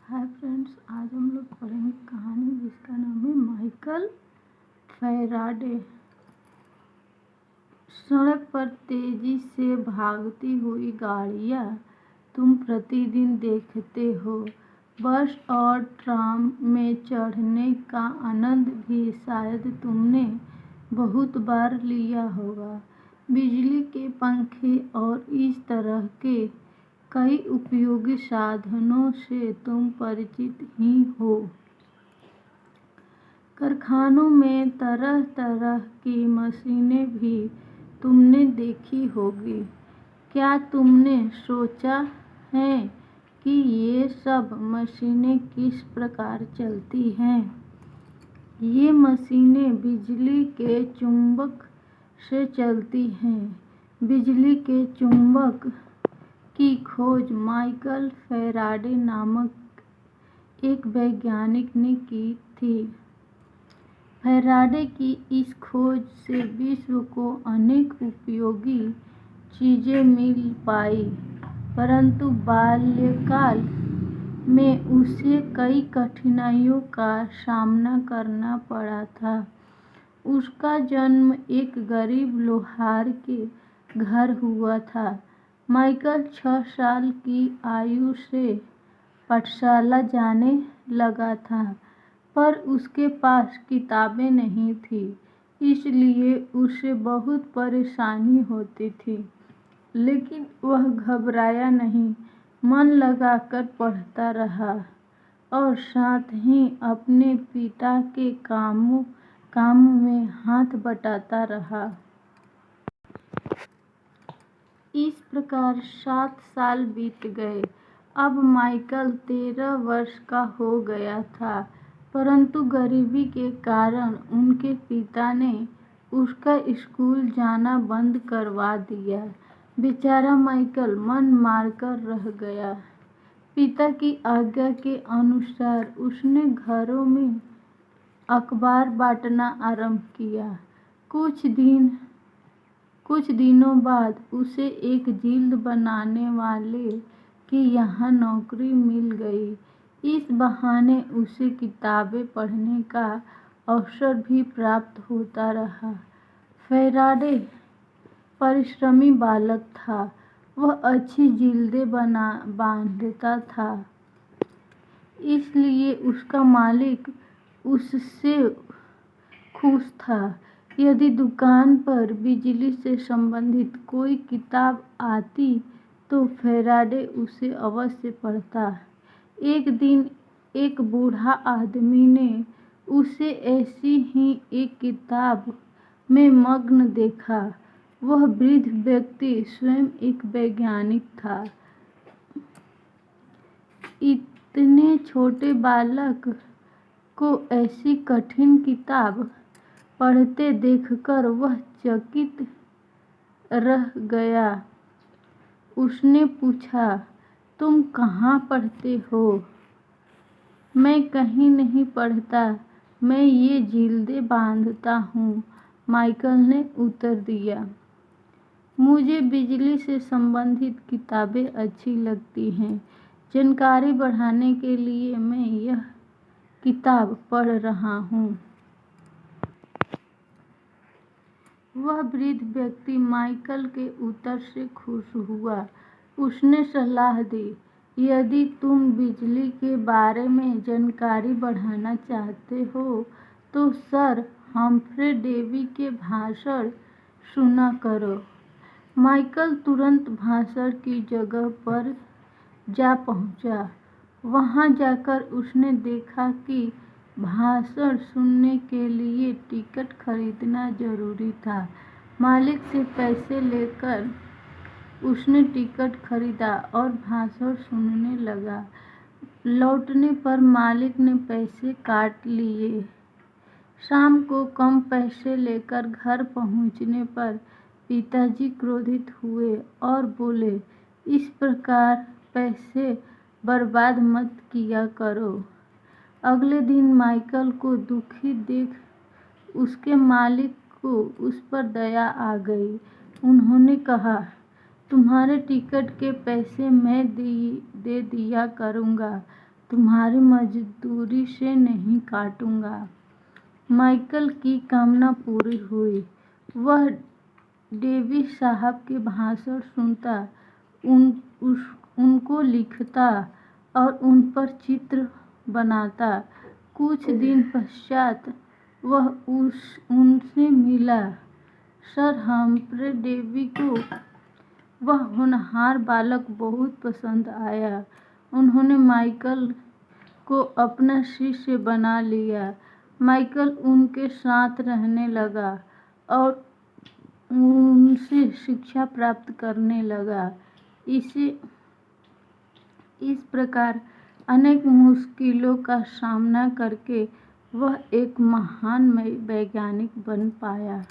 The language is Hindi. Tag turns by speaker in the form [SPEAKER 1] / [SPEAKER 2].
[SPEAKER 1] हाय फ्रेंड्स, आज हम लोग पढ़ेंगे कहानी जिसका नाम है माइकल फैराडे। सड़क पर तेजी से भागती हुई गाड़ियाँ तुम प्रतिदिन देखते हो। बस और ट्राम में चढ़ने का आनंद भी शायद तुमने बहुत बार लिया होगा। बिजली के पंखे और इस तरह के कई उपयोगी साधनों से तुम परिचित ही हो। कारखानों में तरह तरह की मशीनें भी तुमने देखी होगी। क्या तुमने सोचा है कि ये सब मशीनें किस प्रकार चलती हैं? ये मशीनें बिजली के चुंबक से चलती हैं। बिजली के चुंबक की खोज माइकल फैराडे नामक एक वैज्ञानिक ने की थी। फैराडे की इस खोज से विश्व को अनेक उपयोगी चीजें मिल पाई, परंतु बाल्यकाल में उसे कई कठिनाइयों का सामना करना पड़ा था। उसका जन्म एक गरीब लोहार के घर हुआ था। माइकल 6 साल की आयु से पाठशाला जाने लगा था, पर उसके पास किताबें नहीं थी, इसलिए उसे बहुत परेशानी होती थी। लेकिन वह घबराया नहीं, मन लगाकर पढ़ता रहा और साथ ही अपने पिता के काम में हाथ बटाता रहा। इस प्रकार 7 साल बीत गए। अब माइकल 13 वर्ष का हो गया था, परंतु गरीबी के कारण उनके पिता ने उसका स्कूल जाना बंद करवा दिया। बेचारा माइकल मन मारकर रह गया। पिता की आज्ञा के अनुसार उसने घरों में अखबार बांटना आरंभ किया। कुछ दिनों बाद उसे एक जिल्द बनाने वाले के यहाँ नौकरी मिल गई। इस बहाने उसे किताबें पढ़ने का अवसर भी प्राप्त होता रहा। फैराडे परिश्रमी बालक था। वह अच्छी जिल्दें बांधता था, इसलिए उसका मालिक उससे खुश था। यदि दुकान पर बिजली से संबंधित कोई किताब आती तो फैराडे उसे अवश्य पढ़ता। एक दिन एक बूढ़ा आदमी ने उसे ऐसी ही एक किताब में मग्न देखा। वह वृद्ध व्यक्ति स्वयं एक वैज्ञानिक था। इतने छोटे बालक को ऐसी कठिन किताब पढ़ते देखकर वह चकित रह गया। उसने पूछा, तुम कहाँ पढ़ते हो? मैं कहीं नहीं पढ़ता, मैं ये जिल्दें बांधता हूँ, माइकल ने उत्तर दिया। मुझे बिजली से संबंधित किताबें अच्छी लगती हैं। जानकारी बढ़ाने के लिए मैं यह किताब पढ़ रहा हूँ। वह वृद्ध व्यक्ति माइकल के उत्तर से खुश हुआ। उसने सलाह दी, यदि तुम बिजली के बारे में जानकारी बढ़ाना चाहते हो तो सर हम्फ्रे डेवी के भाषण सुना करो। माइकल तुरंत भाषण की जगह पर जा पहुंचा। वहां जाकर उसने देखा कि भाषण सुनने के लिए टिकट खरीदना जरूरी था। मालिक से पैसे लेकर उसने टिकट खरीदा और भाषण सुनने लगा। लौटने पर मालिक ने पैसे काट लिए। शाम को कम पैसे लेकर घर पहुंचने पर पिताजी क्रोधित हुए और बोले, इस प्रकार पैसे बर्बाद मत किया करो। अगले दिन माइकल को दुखी देख उसके मालिक को उस पर दया आ गई। उन्होंने कहा, तुम्हारे टिकट के पैसे मैं दे दिया करूँगा। तुम्हारी मजदूरी से नहीं काटूंगा। माइकल की कामना पूरी हुई। वह डेवी साहब के भाषण सुनता, उनको लिखता और उन पर चित्र बनाता। कुछ दिन पश्चात वह उनसे मिला। सर हम्फ्रे डेवी को वह होनहार बालक बहुत पसंद आया। उन्होंने माइकल को अपना शिष्य बना लिया। माइकल उनके साथ रहने लगा और उनसे शिक्षा प्राप्त करने लगा। इस प्रकार अनेक मुश्किलों का सामना करके वह एक महान वैज्ञानिक बन पाया।